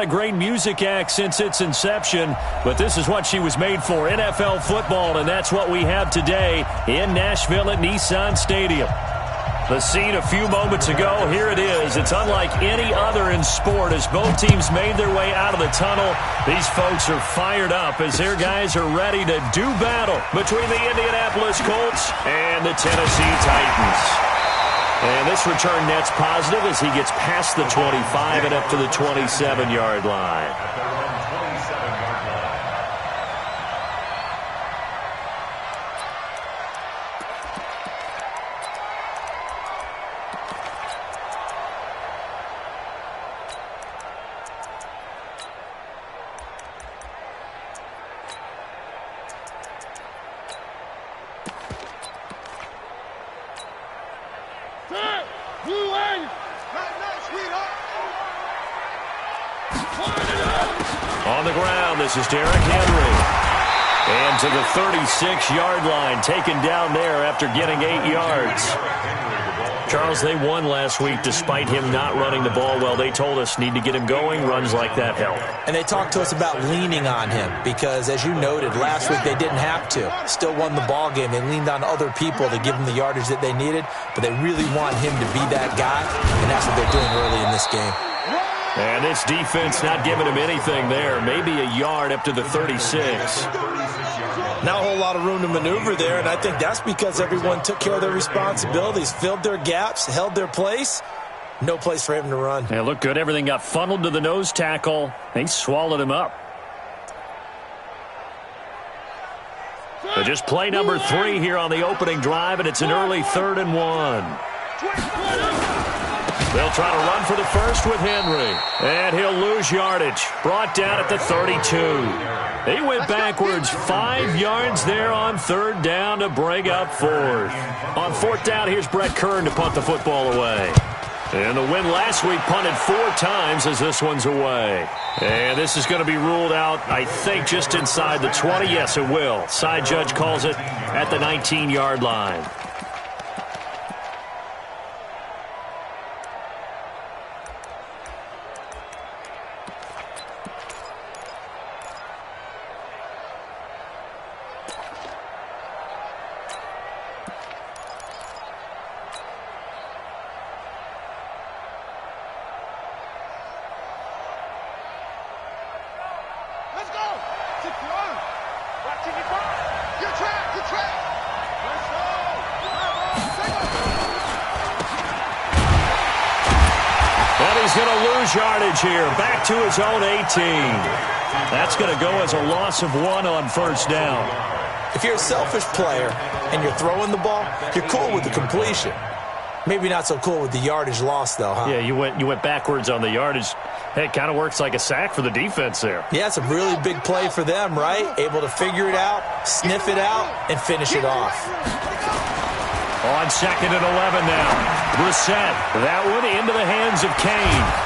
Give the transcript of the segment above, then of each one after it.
A great music act since its inception, but this is what she was made for, NFL football, and that's what we have today in Nashville at Nissan Stadium. The scene a few moments ago, here it is. It's unlike any other in sport as both teams made their way out of the tunnel. These folks are fired up as their guys are ready to do battle between the Indianapolis Colts and the Tennessee Titans. And this return net's positive as he gets past the 25 and up to the 27-yard line. On the ground, this is Derrick Henry. And to the 36-yard line, taken down there after getting 8 yards. Charles, they won last week despite him not running the ball well. They told us need to get him going. Runs like that help. And they talked to us about leaning on him because, as you noted, last week they didn't have to. Still won the ball game. They leaned on other people to give them the yardage that they needed, but they really want him to be that guy, and that's what they're doing early in this game. And this defense not giving him anything there. Maybe a yard up to the 36. Not a whole lot of room to maneuver there, and I think that's because everyone took care of their responsibilities, filled their gaps, held their place. No place for him to run. Yeah, looked good. Everything got funneled to the nose tackle. They swallowed him up. So just play number 3 here on the opening drive, and it's an early 3rd and 1. They'll try to run for the first with Henry. And he'll lose yardage. Brought down at the 32. They went backwards 5 yards there on 3rd down to bring up 4th. On 4th down, here's Brett Kern to punt the football away. And the win last week punted 4 times as this one's away. And this is going to be ruled out, I think, just inside the 20. Yes, it will. Side judge calls it at the 19-yard line. Yardage here, back to his own 18. That's going to go as a loss of 1 on 1st down. If you're a selfish player and you're throwing the ball, you're cool with the completion. Maybe not so cool with the yardage loss, though, huh? Yeah, you went backwards on the yardage. Hey, it kind of works like a sack for the defense there. Yeah, it's a really big play for them, right? Able to figure it out, sniff it out, and finish it off. On 2nd and 11 now. Brissett, that one into the hands of Kane.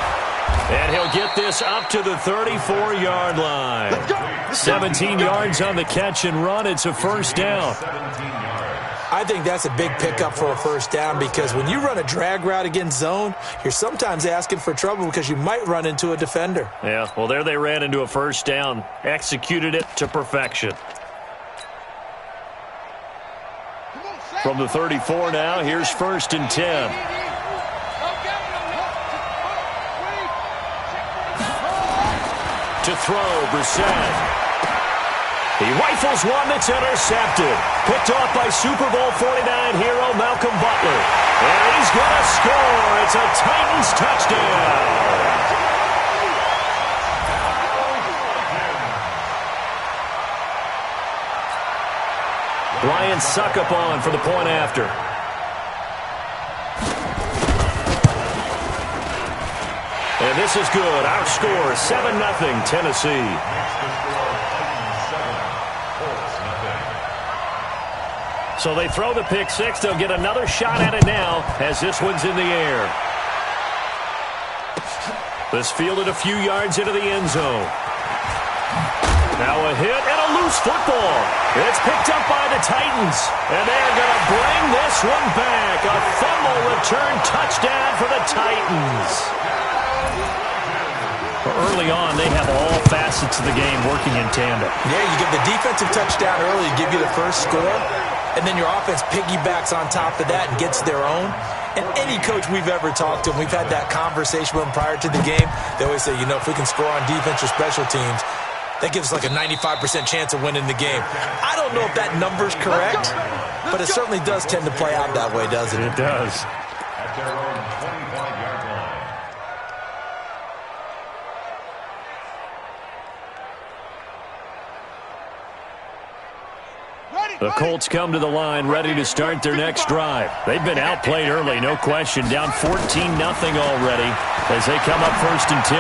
And he'll get this up to the 34-yard line. 17 yards on the catch and run. It's a 1st down. I think that's a big pickup for a 1st down because when you run a drag route against zone, you're sometimes asking for trouble because you might run into a defender. Yeah, well, there they ran into a 1st down. Executed it to perfection. From the 34 now, here's 1st and 10. To throw, Brissett. He rifles one that's intercepted. Picked off by Super Bowl 49 hero Malcolm Butler. And he's going to score. It's a Titans touchdown. Ryan Succop for the point after. And this is good. Our score, 7-0 Tennessee. So they throw the pick 6. They'll get another shot at it now as this one's in the air. This fielded a few yards into the end zone. Now a hit and a loose football. It's picked up by the Titans. And they're going to bring this one back. A fumble return touchdown for the Titans. Early on, they have all facets of the game working in tandem. Yeah, you give the defensive touchdown early, give you the first score, and then your offense piggybacks on top of that and gets their own. And any coach we've ever talked to, and we've had that conversation with them prior to the game, they always say, if we can score on defense or special teams, that gives us like a 95% chance of winning the game. I don't know if that number's correct, but it certainly does tend to play out that way, doesn't it? It does. At their own 25-yard line. The Colts come to the line ready to start their next drive. They've been outplayed early, no question. Down 14-0 already as they come up 1st and 10.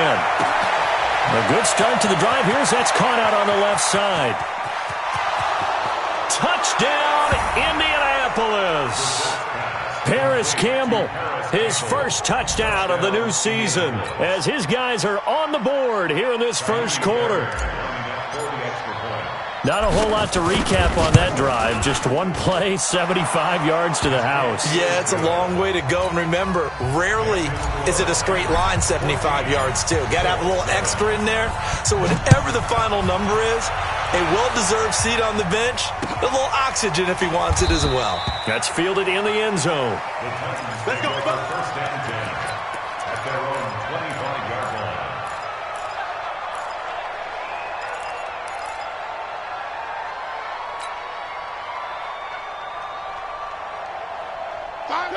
A good start to the drive here as that's caught out on the left side. Touchdown, Indianapolis. Paris Campbell, his first touchdown of the new season as his guys are on the board here in this first quarter. Not a whole lot to recap on that drive. Just one play, 75 yards to the house. Yeah, it's a long way to go. And remember, rarely is it a straight line 75 yards, too. Got to have a little extra in there. So whatever the final number is, a well-deserved seat on the bench, a little oxygen if he wants it as well. That's fielded in the end zone. Let's go. First down 10 at their own 25-yard line.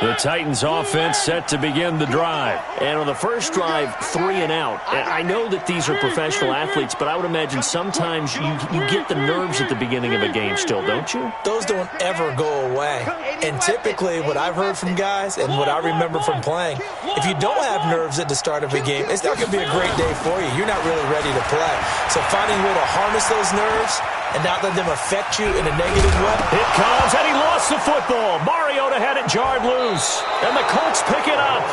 The Titans offense set to begin the drive. And on the first drive, 3 and out. And I know that these are professional athletes, but I would imagine sometimes you get the nerves at the beginning of a game still, don't you? Those don't ever go away. And typically what I've heard from guys and what I remember from playing, if you don't have nerves at the start of a game, it's not going to be a great day for you. You're not really ready to play. So finding a way to harness those nerves and not let them affect you in a negative way. It comes, and he lost the football. Mariota had it jarred loose, and the Colts pick it up.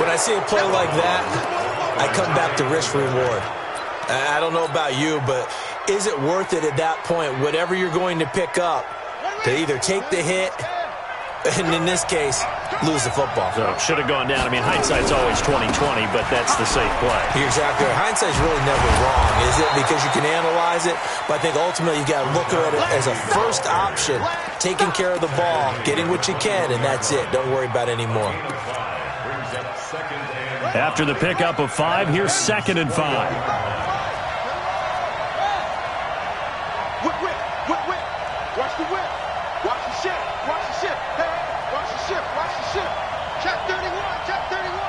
When I see a play like that, I come back to risk-reward. I don't know about you, but is it worth it at that point, whatever you're going to pick up, to either take the hit, and in this case, lose the football? So it should have gone down. I mean, hindsight's always 20/20, but that's the safe play. You're exactly right. Hindsight's really never wrong, is it? Because you can analyze it, but I think ultimately you got to look at it as a first option, taking care of the ball, getting what you can, and that's it. Don't worry about any more. After the pickup of 5, here's 2nd and 5. Watch the whip. Watch the ship. Watch the ship. Hey, watch the ship. Watch the ship. Check 31. Check 31.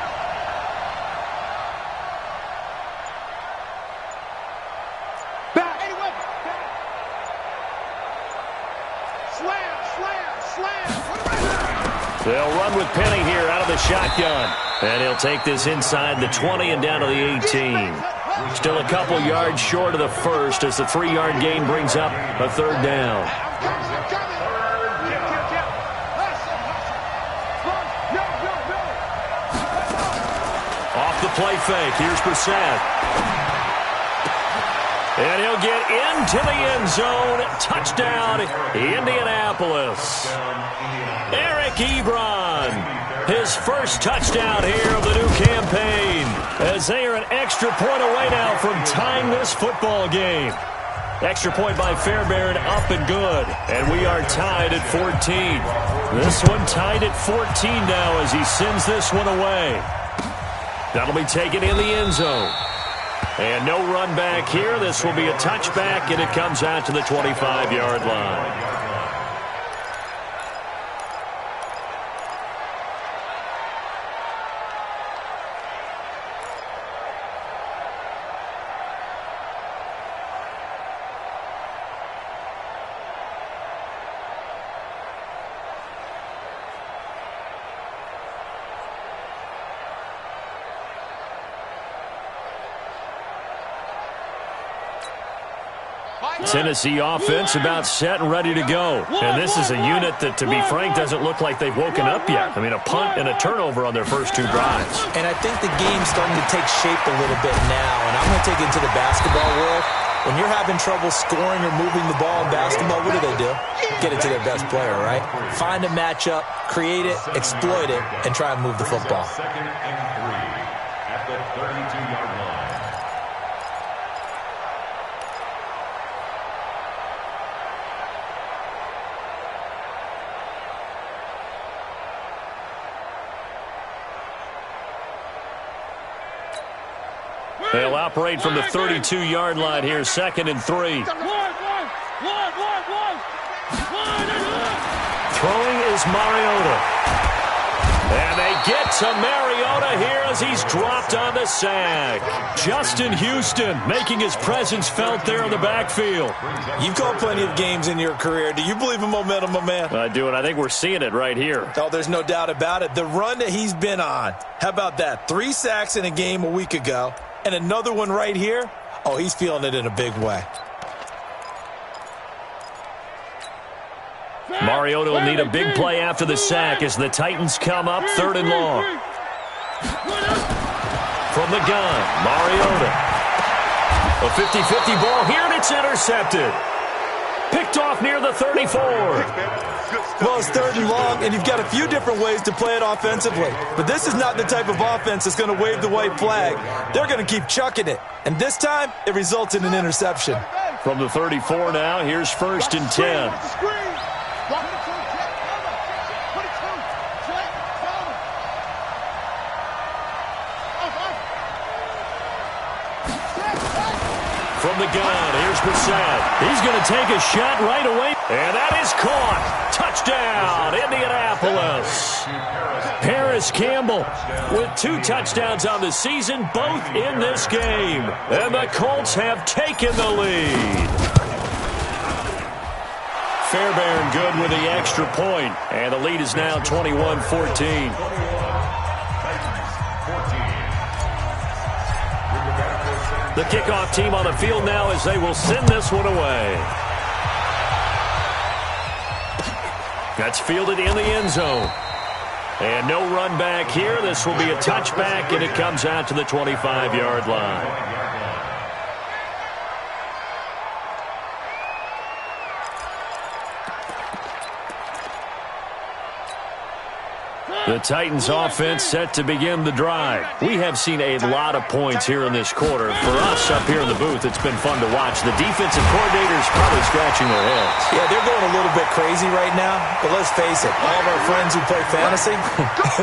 Back. Anyway. Back. Slam. Slam. Slam. They'll run with Penny here out of the shotgun. And he'll take this inside the 20 and down to the 18. Still a couple yards short of the first as the 3-yard gain brings up a 3rd down. Off the play fake. Here's Brissett. And he'll get into the end zone. Touchdown, Indianapolis. Eric Ebron. His first touchdown here of the new campaign as they are an extra point away now from tying this football game. Extra point by Fairbairn, up and good. And we are tied at 14. This one tied at 14 now as he sends this one away. That'll be taken in the end zone. And no run back here. This will be a touchback, and it comes out to the 25-yard line. Tennessee offense about set and ready to go. And this is a unit that, to be frank, doesn't look like they've woken up yet. I mean, a punt and a turnover on their first 2 drives. And I think the game's starting to take shape a little bit now. And I'm going to take it into the basketball world. When you're having trouble scoring or moving the ball in basketball, what do? Get it to their best player, right? Find a matchup, create it, exploit it, and try and move the football. 2nd and 3 at the 32-yard line. They'll operate from the 32-yard line here, 2nd and 3. Throwing is Mariota. And they get to Mariota here as he's dropped on the sack. Justin Houston making his presence felt there in the backfield. You've called plenty of games in your career. Do you believe in momentum, my man? I do, and I think we're seeing it right here. Oh, there's no doubt about it. The run that he's been on. How about that? 3 sacks in a game a week ago, and another one right here. Oh, he's feeling it in a big way. Mariota will need a big play after the sack as the Titans come up 3rd and long. From the gun, Mariota. A 50-50 ball here, and it's intercepted. Picked off near the 34. Well, it's 3rd and long, and you've got a few different ways to play it offensively. But this is not the type of offense that's going to wave the white flag. They're going to keep chucking it. And this time, it results in an interception. From the 34 now, here's 1st and 10. From the gun, here's Brissett. He's going to take a shot right away. And that is caught. Touchdown, Indianapolis. Paris Campbell with 2 touchdowns on the season, both in this game. And the Colts have taken the lead. Fairbairn good with the extra point. And the lead is now 21-14. The kickoff team on the field now as they will send this one away. That's fielded in the end zone. And no run back here. This will be a touchback, and it comes out to the 25-yard line. The Titans offense set to begin the drive. We have seen a lot of points here in this quarter. For us up here in the booth, it's been fun to watch. The defensive coordinators probably scratching their heads. Yeah, they're going a little bit crazy right now. But let's face it, all of our friends who play fantasy,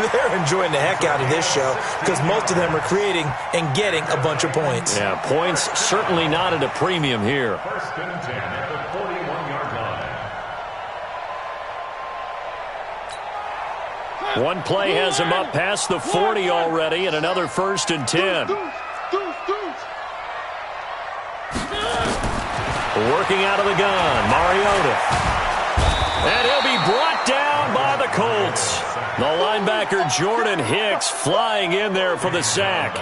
they're enjoying the heck out of this show because most of them are creating and getting a bunch of points. Yeah, points certainly not at a premium here. 1st and 10 at the 41-yard line. One play has him up past the 40 already, and another 1st and 10. Working out of the gun, Mariota. And he'll be brought down by the Colts. The linebacker Jordan Hicks flying in there for the sack.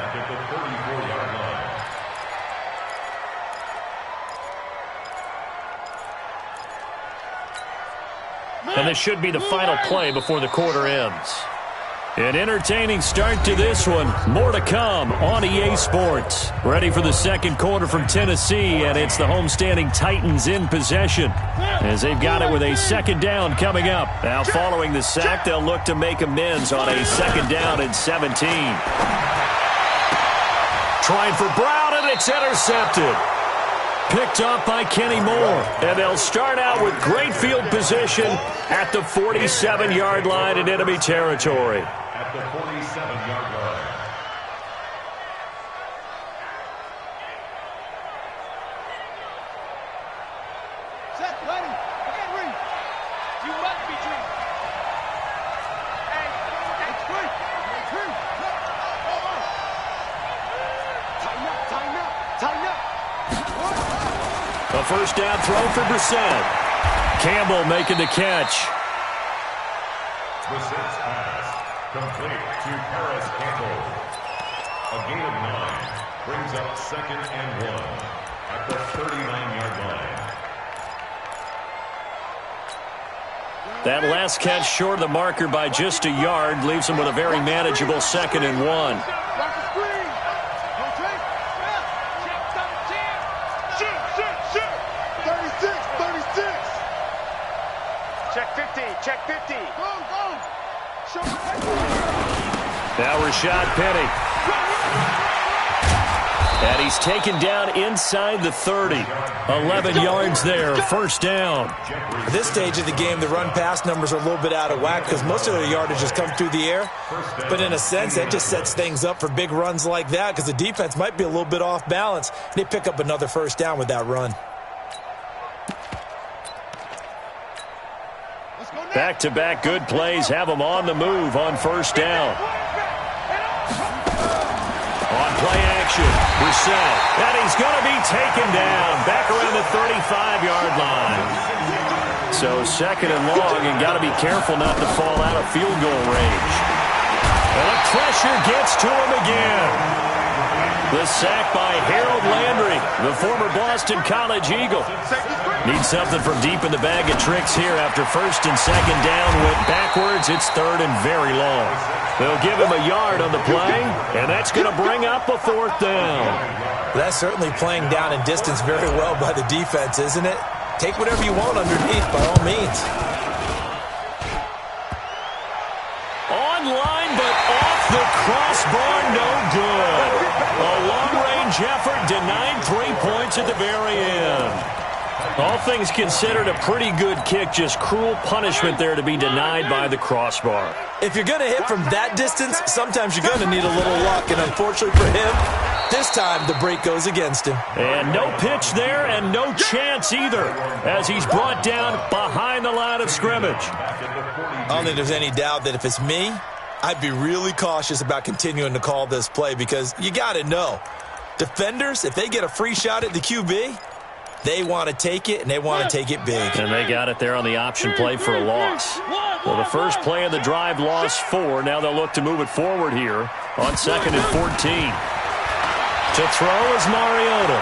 And this should be the final play before the quarter ends. An entertaining start to this one. More to come on EA Sports. Ready for the second quarter from Tennessee, and it's the homestanding Titans in possession as they've got it with a 2nd down coming up. Now following the sack, they'll look to make amends on a 2nd down and 17. Trying for Brown, and it's intercepted. Picked up by Kenny Moore. And they'll start out with great field position at the 47-yard line in enemy territory. At the 47-yard line. Set, ready. Again, read. You must be true. Hey, free. Tighten up, tighten up, tighten up. A 1st down throw for Brissett. Campbell making the catch. Brissett's pass complete to Paris Campbell. A gain of 9 brings up 2nd and 1 at the 39-yard line. That last catch short of the marker by just a yard leaves him with a very manageable 2nd and 1. Check 50. Go. Now Rashad Penny. And he's taken down inside the 30. 11 yards there, first down. At this stage of the game, the run-pass numbers are a little bit out of whack because most of their yardage has come through the air. But in a sense, that just sets things up for big runs like that because the defense might be a little bit off balance. They pick up another first down with that run. Back-to-back good plays have them on the move on first down. On play action, Brissett, and he's going to be taken down back around the 35-yard line. So second and long, and got to be careful not to fall out of field goal range. And the pressure gets to him again. The sack by Harold Landry, the former Boston College Eagle. Needs something from deep in the bag of tricks here after first and second down went backwards. It's third and very long. They'll give him a yard on the play, and that's going to bring up a fourth down. That's certainly playing down in distance very well by the defense, isn't it? Take whatever you want underneath, by all means. Online, but off the crossbar, no good. A long-range effort denied 3 points at the very end. All things considered, a pretty good kick, just cruel punishment there to be denied by the crossbar. If you're going to hit from that distance, sometimes you're going to need a little luck, and unfortunately for him, this time the break goes against him. And no pitch there and no chance either as he's brought down behind the line of scrimmage. I don't think there's any doubt that if it's me, I'd be really cautious about continuing to call this play because you got to know, defenders, if they get a free shot at the QB, they want to take it, and they want to take it big. And they got it there on the option play for a loss. Well, the first play of the drive lost 4. Now they'll look to move it forward here on second and 14. To throw is Mariota.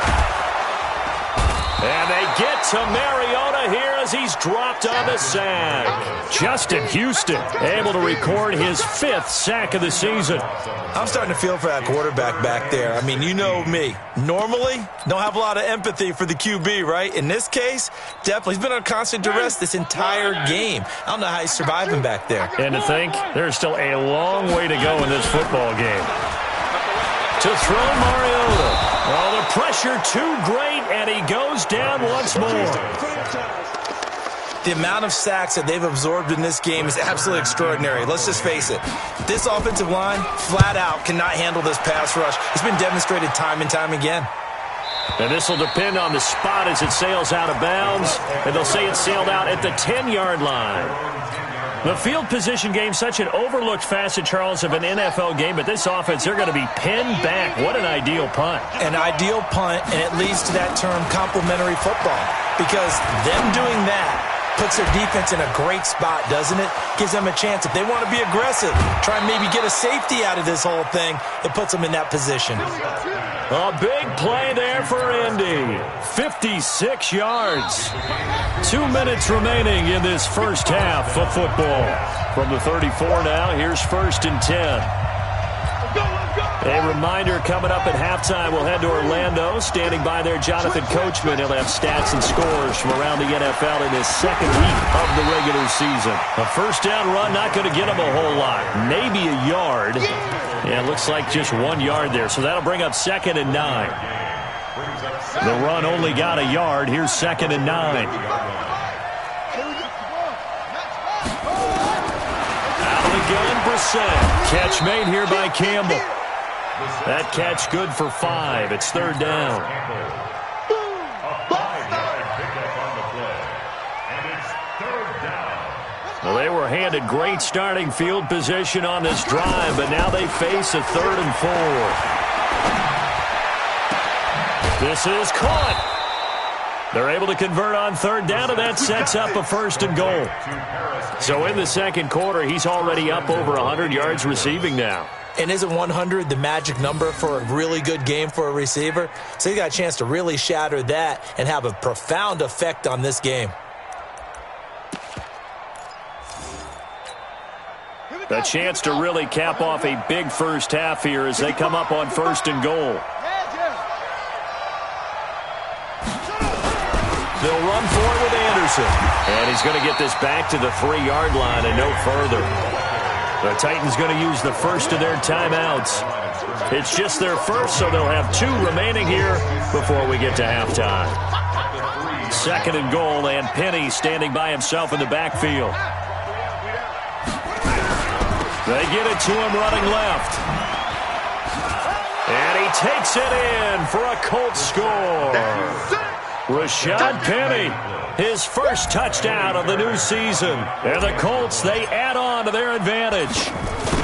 And they get to Mariota here as he's dropped on the sack. Justin Houston able to record his 5th sack of the season. I'm starting to feel for that quarterback back there. I mean, you know me. Normally, don't have a lot of empathy for the QB, right? In this case, definitely. He's been on constant duress this entire game. I don't know how he's surviving back there. And to think, there's still a long way to go in this football game. To throw Mariota. Oh, the pressure too great, and he goes down once more. The amount of sacks that they've absorbed in this game is absolutely extraordinary. Let's just face it. This offensive line, flat out, cannot handle this pass rush. It's been demonstrated time and time again. And this will depend on the spot as it sails out of bounds. And they'll say it sailed out at the 10-yard line. The field position game, such an overlooked facet, Charles, of an NFL game. But this offense, they're going to be pinned back. What an ideal punt. An ideal punt, and it leads to that term complementary football. Because them doing that puts their defense in a great spot, doesn't it? Gives them a chance. If they want to be aggressive, try and maybe get a safety out of this whole thing, it puts them in that position. A big play there for Indy. 56 yards. 2 minutes remaining in this first half of football. From the 34 now, here's first and 10. A reminder coming up at halftime, we'll head to Orlando. Standing by there, Jonathan Coachman. He'll have stats and scores from around the NFL in his second week of the regular season. A first down run, not going to get him a whole lot. Maybe a yard. Yeah, it looks like just 1 yard there. So that'll bring up second and 9. The run only got a yard. Here's second and 9. Out of the gun, Brissett. Catch made here by Campbell. That catch good for 5. It's third down. Well, they were handed great starting field position on this drive, but now they face a 3rd and 4. This is caught. They're able to convert on third down, and that sets up a 1st and goal. So in the second quarter, he's already up over 100 yards receiving now. And isn't 100 the magic number for a really good game for a receiver? So you got a chance to really shatter that and have a profound effect on this game. A chance to really cap off a big first half here as they come up on 1st and goal. They'll run for it with Anderson. And he's going to get this back to the 3-yard line and no further. The Titans going to use the first of their timeouts. It's just their first, so they'll have 2 remaining here before we get to halftime. 2nd and goal, and Penny standing by himself in the backfield. They get it to him running left. And he takes it in for a Colts score. Rashad Penny, his first touchdown of the new season. And the Colts, they add on to their advantage.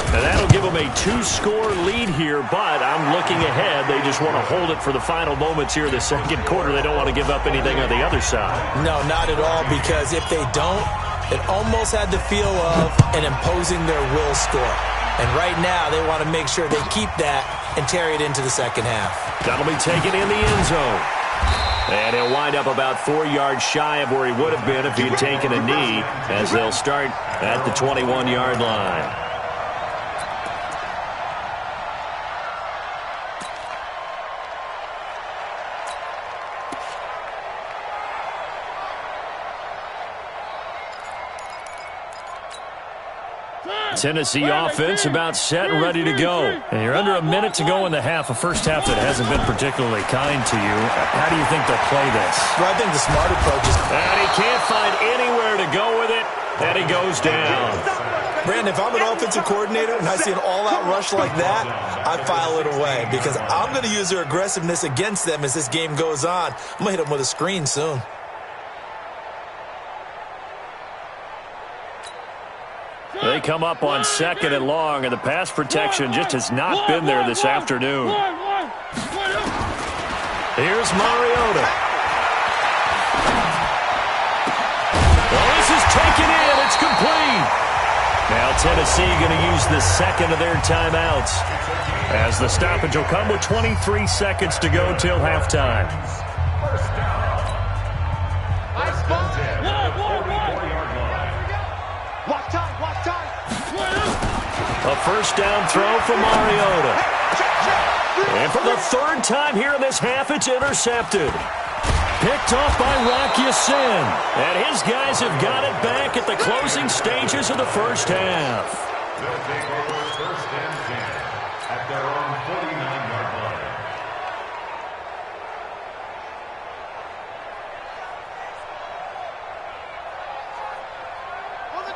And that'll give them a 2-score lead here, but I'm looking ahead. They just want to hold it for the final moments here in the second quarter. They don't want to give up anything on the other side. No, not at all, because if they don't, it almost had the feel of an imposing their will score. And right now, they want to make sure they keep that and carry it into the second half. That'll be taken in the end zone. And he'll wind up about 4 yards shy of where he would have been if he had taken a knee, as they'll start at the 21-yard line. Tennessee offense about set and ready to go. And you're under a minute to go in the half, a first half that hasn't been particularly kind to you. How do you think they'll play this? Well, I think the smart approach is... And he can't find anywhere to go with it, and he goes down. Brandon, if I'm an offensive coordinator and I see an all-out rush like that, I file it away because I'm going to use their aggressiveness against them as this game goes on. I'm going to hit them with a screen soon. They come up on 2nd and long, and the pass protection just has not been there this afternoon. Here's Mariota. Well, this is taken in. It's complete. Now Tennessee going to use the 2nd of their timeouts, as the stoppage will come with 23 seconds to go till halftime. A first down throw for Mariota. And for the 3rd time here in this half, it's intercepted. Picked off by Rock Ya-Sin. And his guys have got it back at the closing stages of the first half. They'll take over 1st and 10 at their own 49-yard line.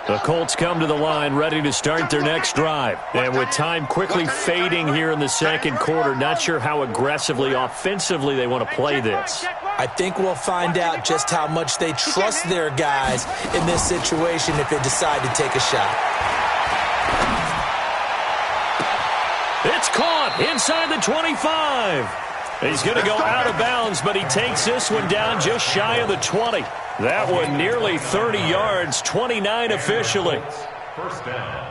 The Colts come to the line ready to start their next drive. And with time quickly fading here in the second quarter, not sure how aggressively, offensively they want to play this. I think we'll find out just how much they trust their guys in this situation if they decide to take a shot. It's caught inside the 25. He's going to go out of bounds, but he takes this one down just shy of the 20. That one nearly 30 yards, 29 officially. First down.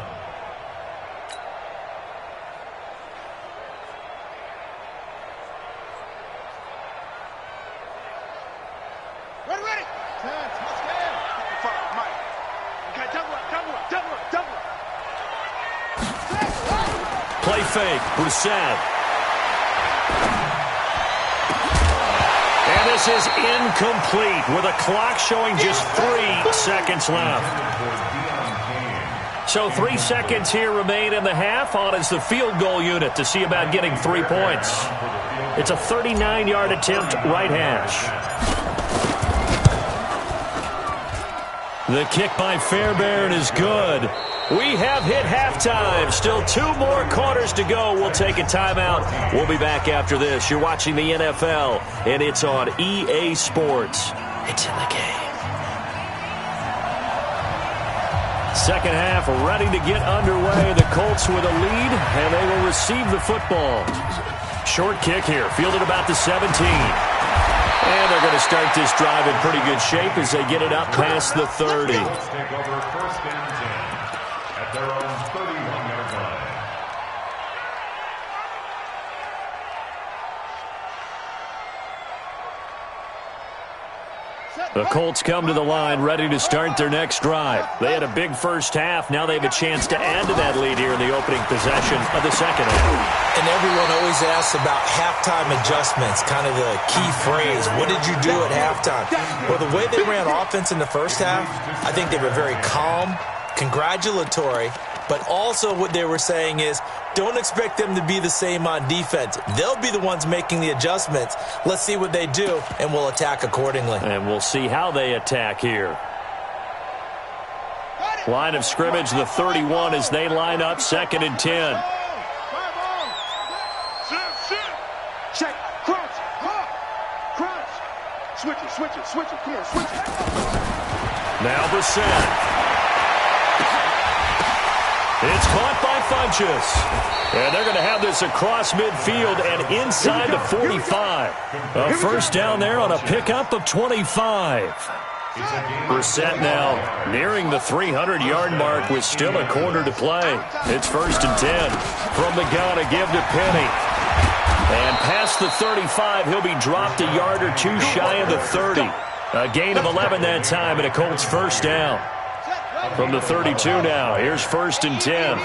Ready. 10, let's go. Mike. Okay, double up. Play fake, Brissett. And this is incomplete with a clock showing just 3 seconds left. So 3 seconds here remain in the half. On is the field goal unit to see about getting 3 points. It's a 39-yard attempt, right hash. The kick by Fairbairn is good. We have hit halftime. Still 2 more quarters to go. We'll take a timeout. We'll be back after this. You're watching the NFL, and it's on EA Sports. It's in the game. Second half ready to get underway. The Colts with a lead, and they will receive the football. Short kick here, fielded about the 17. And they're going to start this drive in pretty good shape as they get it up past the 30. Take over 1st and 10 at their own 31-yard line. The Colts come to the line ready to start their next drive. They had a big first half. Now they have a chance to add to that lead here in the opening possession of the second half. And everyone always asks about halftime adjustments, kind of the key phrase. What did you do at halftime? Well, the way they ran offense in the first half, I think they were very calm, congratulatory, But also what they were saying is, don't expect them to be the same on defense. They'll be the ones making the adjustments. Let's see what they do, and we'll attack accordingly. And we'll see how they attack here. Line of scrimmage, the 31 as they line up, 2nd and 10. Check, crunch, crunch. Switch it, come on, switch it. Now Brissett. It's caught by Funchess. And they're going to have this across midfield and inside the 45. A first down there on a pickup of 25. Brissett now nearing the 300-yard mark with still a quarter to play. It's 1st and 10. From the gun, a give to Penny. And past the 35, he'll be dropped a yard or two shy of the 30. A gain of 11 that time, and a Colts first down. From the 32 now, here's 1st and 10.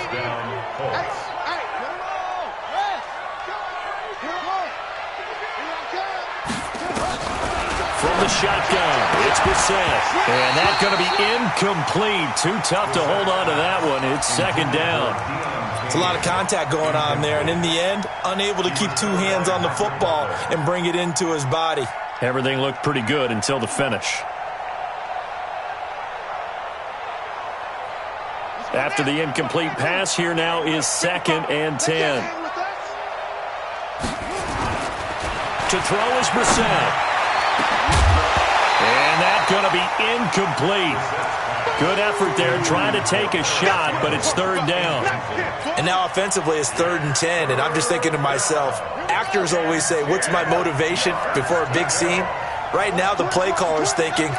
From the shotgun, it's Brissett. And that's going to be incomplete. Too tough to hold on to that one. It's 2nd down. It's a lot of contact going on there, and in the end, unable to keep two hands on the football and bring it into his body. Everything looked pretty good until the finish. After the incomplete pass, here now is 2nd and 10. To throw is Brissett. And that's going to be incomplete. Good effort there, trying to take a shot, but it's 3rd down. And now offensively it's 3rd and 10, and I'm just thinking to myself, actors always say, what's my motivation before a big scene? Right now the play caller's thinking,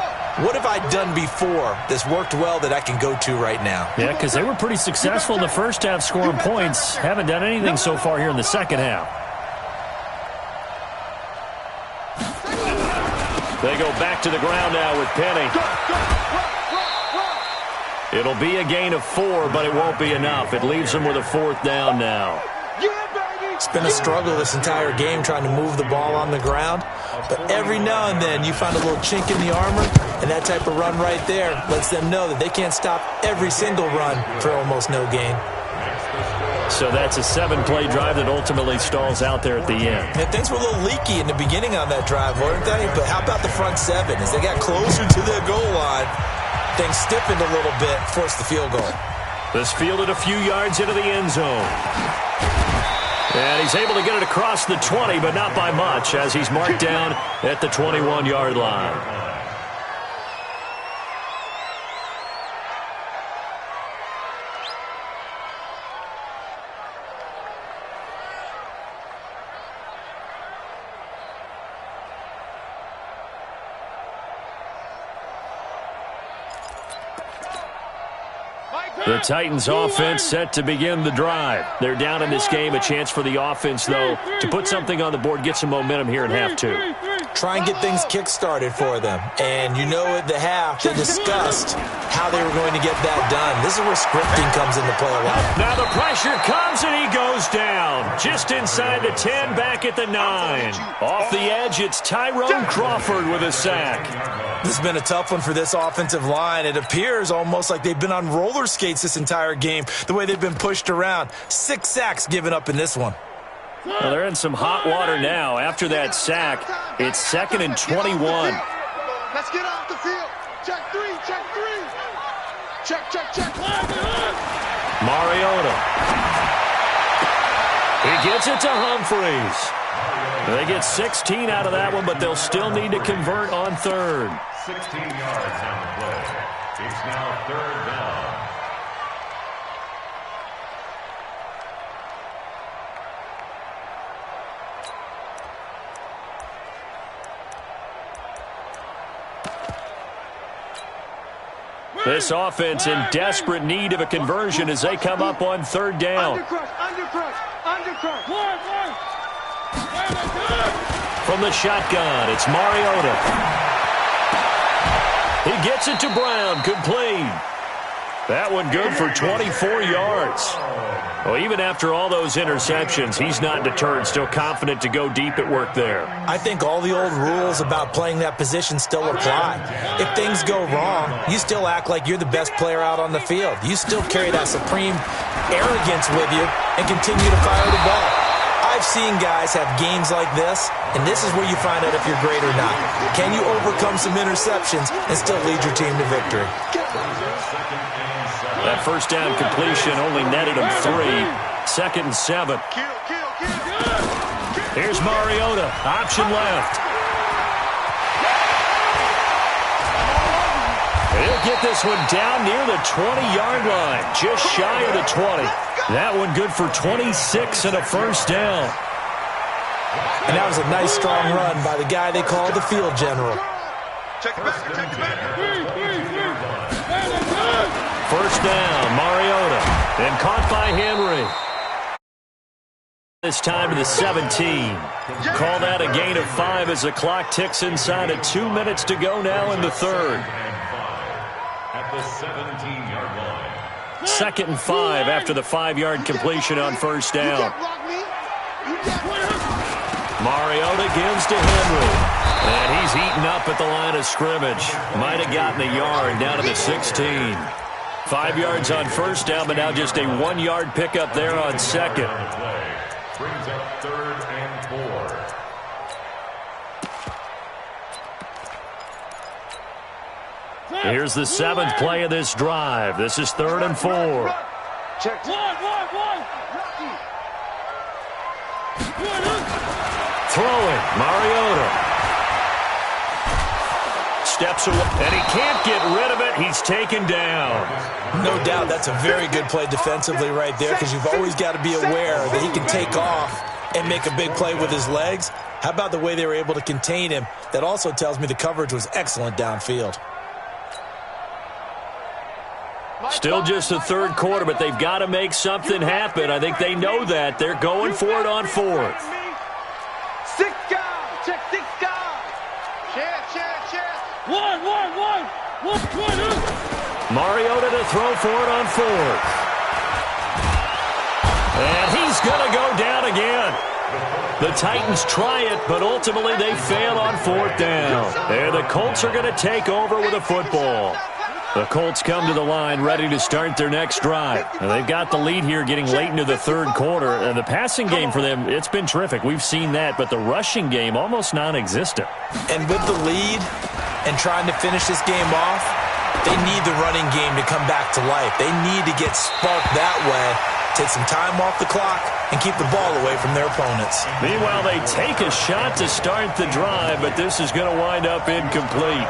what have I done before that's worked well that I can go to right now? Yeah, because they were pretty successful in the first half scoring points. Haven't done anything so far here in the second half. They go back to the ground now with Penny. It'll be a gain of 4, but it won't be enough. It leaves them with a 4th down now. It's been a struggle this entire game trying to move the ball on the ground. But every now and then you find a little chink in the armor, and that type of run right there lets them know that they can't stop every single run for almost no gain. So that's a 7-play drive that ultimately stalls out there at the end. Yeah, things were a little leaky in the beginning on that drive, weren't they? But how about the front 7? As they got closer to the goal line, things stiffened a little bit, forced the field goal. This fielded a few yards into the end zone. And he's able to get it across the 20, but not by much, as he's marked down at the 21-yard line. The Titans offense set to begin the drive. They're down in this game. A chance for the offense, though, to put something on the board, get some momentum here in half 2. Try and get things kick-started for them. And you know at the half, they discussed how they were going to get that done. This is where scripting comes into play a lot. Now the pressure comes, and he goes down. Just inside the 10, back at the 9. Off the edge, it's Tyrone Crawford with a sack. This has been a tough one for this offensive line. It appears almost like they've been on roller skates this entire game, the way they've been pushed around. 6 sacks given up in this one. Well, they're in some hot water now. After that sack, it's 2nd and 21. Let's get off the field. Check 3, check 3. Check. Mariota. He gets it to Humphreys. They get 16 out of that one, but they'll still need to convert on 3rd. 16 yards on the play. It's now 3rd down. This offense in desperate need of a conversion as they come up on 3rd down. Undercrush. From the shotgun, it's Mariota. He gets it to Brown, complete. That one good for 24 yards. Well, even after all those interceptions, he's not deterred, still confident to go deep at work there. I think all the old rules about playing that position still apply. If things go wrong, you still act like you're the best player out on the field. You still carry that supreme arrogance with you and continue to fire the ball. I've seen guys have games like this, and this is where you find out if you're great or not. Can you overcome some interceptions and still lead your team to victory? That first down completion only netted him 3. 2nd and 7. Here's Mariota, option left. He'll get this one down near the 20-yard line, just shy of the 20. That one good for 26 and a first down. And that was a nice, strong run by the guy they call the field general. First down, Mariota, and caught by Henry. This time to the 17. Call that a gain of 5 as the clock ticks inside of 2 minutes to go now in the third. At the 17-yard line. 2nd and 5 after the 5-yard completion on first down. Mariota gives to Henry. And he's eaten up at the line of scrimmage. Might have gotten a yard down to the 16. 5 yards on first down, but now just a 1-yard pickup there on second. Brings up 3rd and 4. Here's the 7th play of this drive. This is 3rd and 4. Check. Throwing, Mariota. Steps away, and he can't get rid of it. He's taken down. No doubt that's a very good play defensively right there, because you've always got to be aware that he can take off and make a big play with his legs. How about the way they were able to contain him? That also tells me the coverage was excellent downfield. Still just the third quarter, but they've got to make something happen. I think they know that. They're going for it on 4th. 6 guys. Check 6 guys. Check. One. Mariota to throw for it on 4th. And he's going to go down again. The Titans try it, but ultimately they fail on 4th down. And the Colts are going to take over with a football. The Colts come to the line ready to start their next drive. And they've got the lead here getting late into the third quarter. And the passing game for them, it's been terrific. We've seen that, but the rushing game almost non-existent. And with the lead and trying to finish this game off, they need the running game to come back to life. They need to get sparked that way, take some time off the clock, and keep the ball away from their opponents. Meanwhile, they take a shot to start the drive, but this is going to wind up incomplete.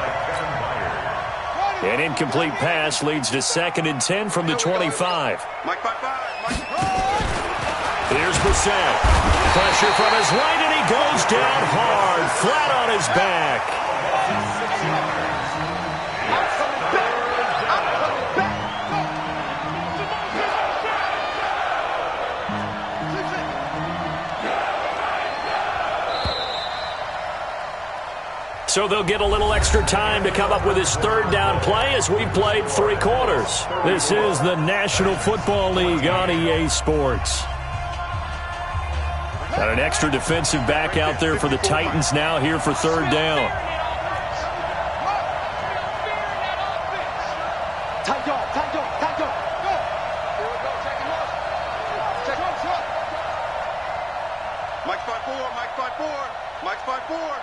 An incomplete pass leads to 2nd and 10 from the 25. Here's Brissett. Pressure from his right, and he goes down hard, flat on his back. So they'll get a little extra time to come up with his 3rd down play as we've played 3 quarters. This is the National Football League on EA Sports. Got an extra defensive back out there for the Titans now here for 3rd down. Tight dog. Mike 5-4.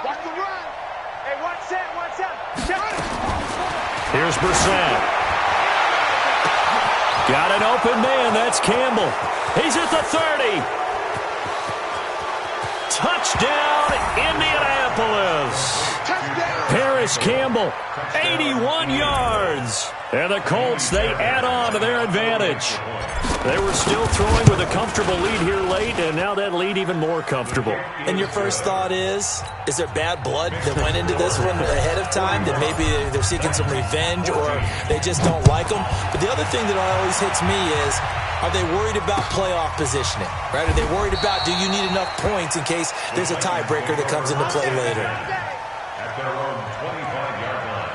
Watch the run. Hey, watch that. Here's Brissett. Got an open man. That's Campbell. He's at the 30. Touchdown, Indianapolis. Paris Campbell, 81 yards. And the Colts, they add on to their advantage. They were still throwing with a comfortable lead here late, and now that lead even more comfortable. And your first thought is there bad blood that went into this one ahead of time, that maybe they're seeking some revenge or they just don't like them? But the other thing that always hits me is, are they worried about playoff positioning? Right? Are they worried about, do you need enough points in case there's a tiebreaker that comes into play later? At their own 25-yard line.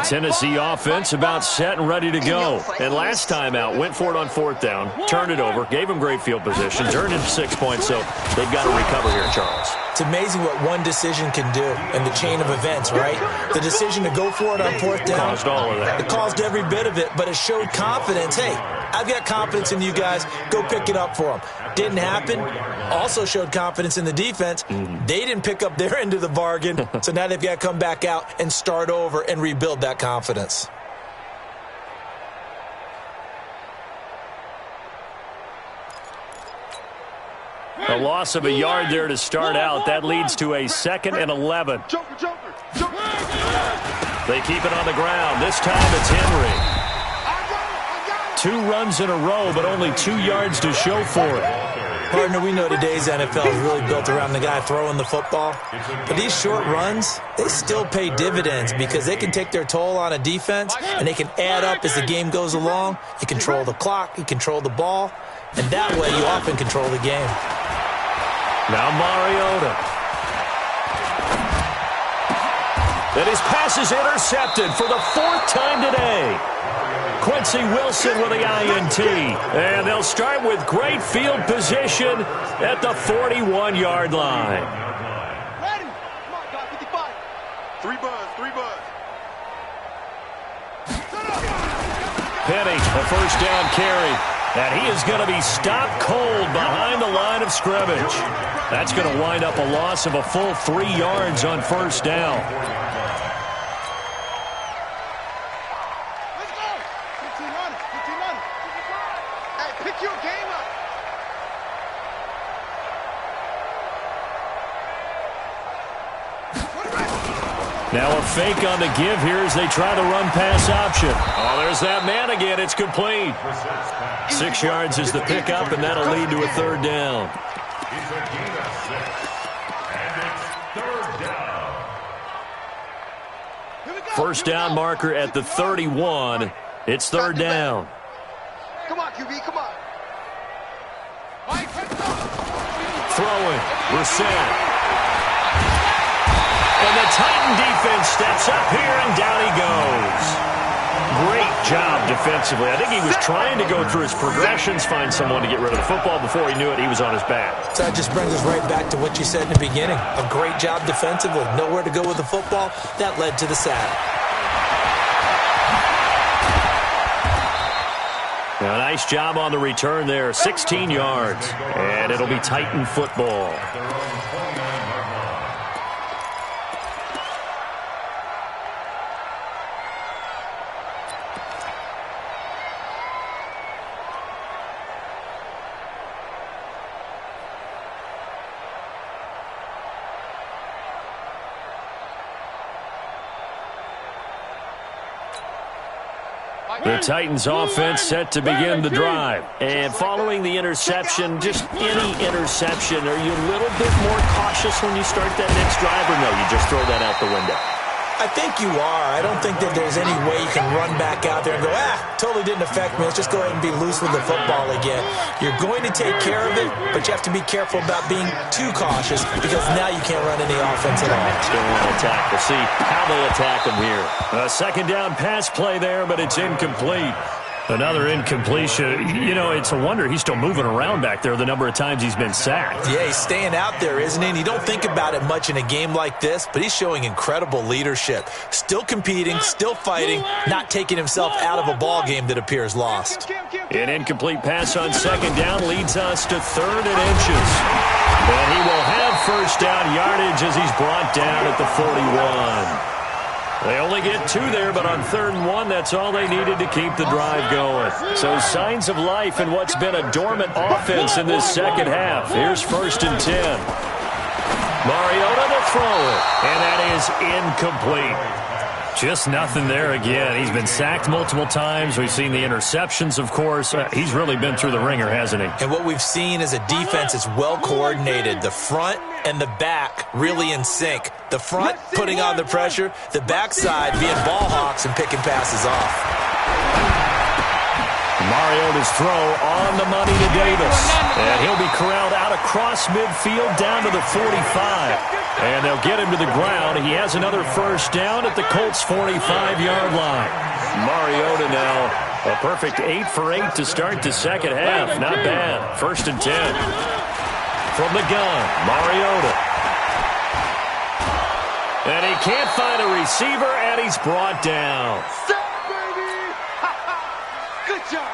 Tennessee offense about set and ready to go. And last time out, went for it on fourth down, turned it over, gave them great field position, turned into 6 points, so they've got to recover here, Charles. It's amazing what one decision can do in the chain of events, right? The decision to go for it on fourth down. Caused all of that. It caused every bit of it, but it showed confidence. Hey, I've got confidence in you guys. Go pick it up for them. Didn't happen. Also showed confidence in the defense. They didn't pick up their end of the bargain, so now they've got to come back out and start over and rebuild that confidence. A loss of a yard there to start out. That leads to a 2nd and 11. They keep it on the ground. This time it's Henry. 2 runs in a row, but only 2 yards to show for it. Partner, we know today's NFL is really built around the guy throwing the football. But these short runs, they still pay dividends because they can take their toll on a defense, and they can add up as the game goes along. You control the clock, you control the ball, and that way you often control the game. Now Mariota. And his pass is intercepted for the 4th time today. Quincy Wilson with the INT. And they'll start with great field position at the 41-yard line. Ready? Come on, guys, 55. 3 buzz. Penny, a first down carry. And he is going to be stopped cold behind the line of scrimmage. That's going to wind up a loss of a full 3 yards on first down. Let's go. 1500. Hey, pick your game up. Now a fake on the give here as they try the run-pass option. Oh, there's that man again. It's complete. 6 yards is the pickup, and that'll lead to a 3rd down. It's a gain of 6. And it's 3rd down. First down marker at the 31. It's 3rd down. Come on, QB, come on. Throwing. Brissett. And the Titan defense steps up here, and down he goes. Great job defensively. I think he was trying to go through his progressions, find someone to get rid of the football. Before he knew it, he was on his back. So that just brings us right back to what you said in the beginning. A great job defensively. Nowhere to go with the football. That led to the sack. Now, nice job on the return there. 16 yards. And it'll be Titan football. The Titans offense set to begin the drive. And following the interception, just any interception, are you a little bit more cautious when you start that next drive, or no, you just throw that out the window? I think you are. I don't think that there's any way you can run back out there and go, totally didn't affect me. Let's just go ahead and be loose with the football again. You're going to take care of it, but you have to be careful about being too cautious because now you can't run any offense at all. Still want to attack. We'll see how they attack them here. A 2nd down pass play there, but it's incomplete. Another incompletion. You know, it's a wonder he's still moving around back there the number of times he's been sacked. Yeah, he's staying out there, isn't he? And you don't think about it much in a game like this, but he's showing incredible leadership. Still competing, still fighting, not taking himself out of a ball game that appears lost. An incomplete pass on 2nd down leads us to 3rd and inches. And he will have first down yardage as he's brought down at the 41. They only get 2 there, but on 3rd and 1, that's all they needed to keep the drive going. So signs of life in what's been a dormant offense in this second half. Here's 1st and 10. Mariota to throw it, and that is incomplete. Just nothing there again. He's been sacked multiple times. We've seen the interceptions, of course. He's really been through the ringer, hasn't he? And what we've seen is a defense that's well coordinated. The front and the back really in sync. The front putting on the pressure, the backside being ball hawks and picking passes off. Mariota's throw on the money to Davis. And he'll be corralled out across midfield down to the 45. And they'll get him to the ground. He has another first down at the Colts' 45-yard line. Mariota now a perfect 8 for 8 to start the second half. Not bad. 1st and 10. From the gun, Mariota. And he can't find a receiver, and he's brought down. Baby! Good job.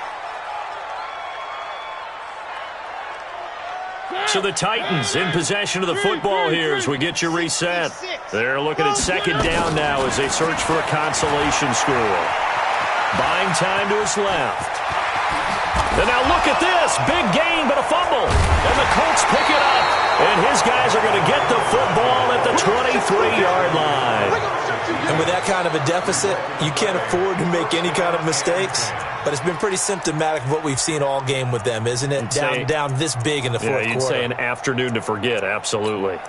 So the Titans in possession of the football here as we get you reset. They're looking at 2nd down now as they search for a consolation score. Buying time to his left. And now look at this. Big gain, but a fumble. And the Colts pick it up. And his guys are going to get the football at the 23-yard line. And with that kind of a deficit, you can't afford to make any kind of mistakes. But it's been pretty symptomatic of what we've seen all game with them, isn't it? Down this big in the fourth quarter. You'd say an afternoon to forget, absolutely.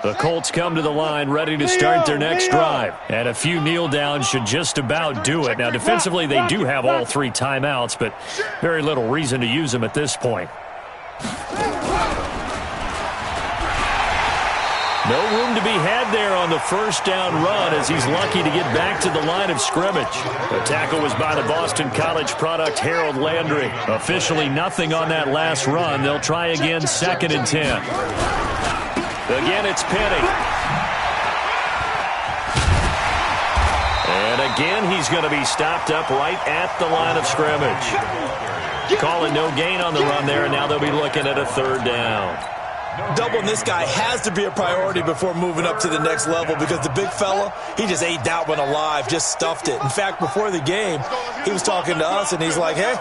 The Colts come to the line ready to start their next drive. And a few kneel downs should just about do it. Now, defensively, they do have all 3 timeouts, but very little reason to use them at this point. No room to be had there on the first down run as he's lucky to get back to the line of scrimmage. The tackle was by the Boston College product, Harold Landry. Officially nothing on that last run. They'll try again, 2nd and 10. Again, it's Penny. And again, he's going to be stopped up right at the line of scrimmage. Calling no gain on the run there, and now they'll be looking at a 3rd down. Doubling this guy has to be a priority before moving up to the next level because the big fella, he just ate that one alive, just stuffed it. In fact, before the game, he was talking to us, and he's like, hey,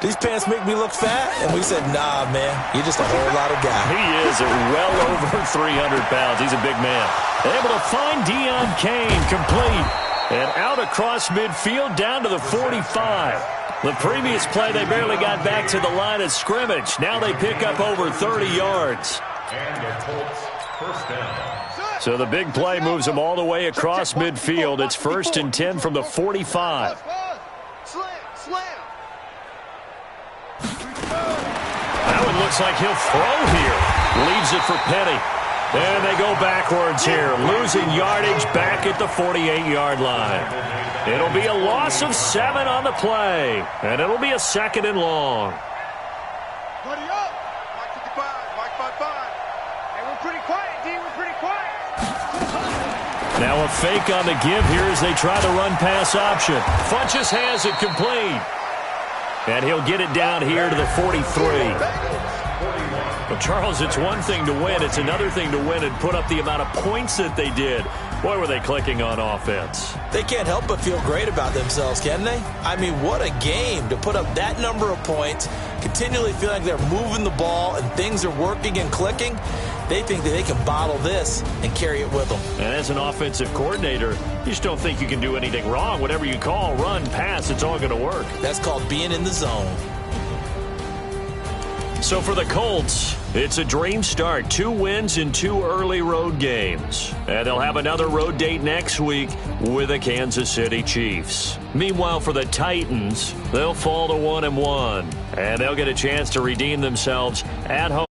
these pants make me look fat? And we said, nah, man, you're just a whole lot of guy. He is at well over 300 pounds. He's a big man. Able to find Deion Kane complete. And out across midfield down to the 45. The previous play, they barely got back to the line of scrimmage. Now they pick up over 30 yards. And the Colts, 1st down. So the big play moves them all the way across midfield. It's 1st and 10 from the 45. That one looks like he'll throw here. Leaves it for Penny. And they go backwards here, losing yardage back at the 48-yard line. It'll be a loss of 7 on the play, and it'll be a 2nd and long. Buddy up. Mike 55, Mike 55. Hey, we're pretty quiet, D. We're pretty quiet. Now a fake on the give here as they try the run-pass option. Funchess has it complete. And he'll get it down here to the 43. Well, Charles, it's one thing to win. It's another thing to win and put up the amount of points that they did. Boy, were they clicking on offense. They can't help but feel great about themselves, can they? I mean, what a game to put up that number of points, continually feeling like they're moving the ball and things are working and clicking. They think that they can bottle this and carry it with them. And as an offensive coordinator, you just don't think you can do anything wrong. Whatever you call, run, pass, it's all going to work. That's called being in the zone. So for the Colts, it's a dream start. 2 wins in 2 early road games. And they'll have another road date next week with the Kansas City Chiefs. Meanwhile, for the Titans, they'll fall to 1-1. And they'll get a chance to redeem themselves at home.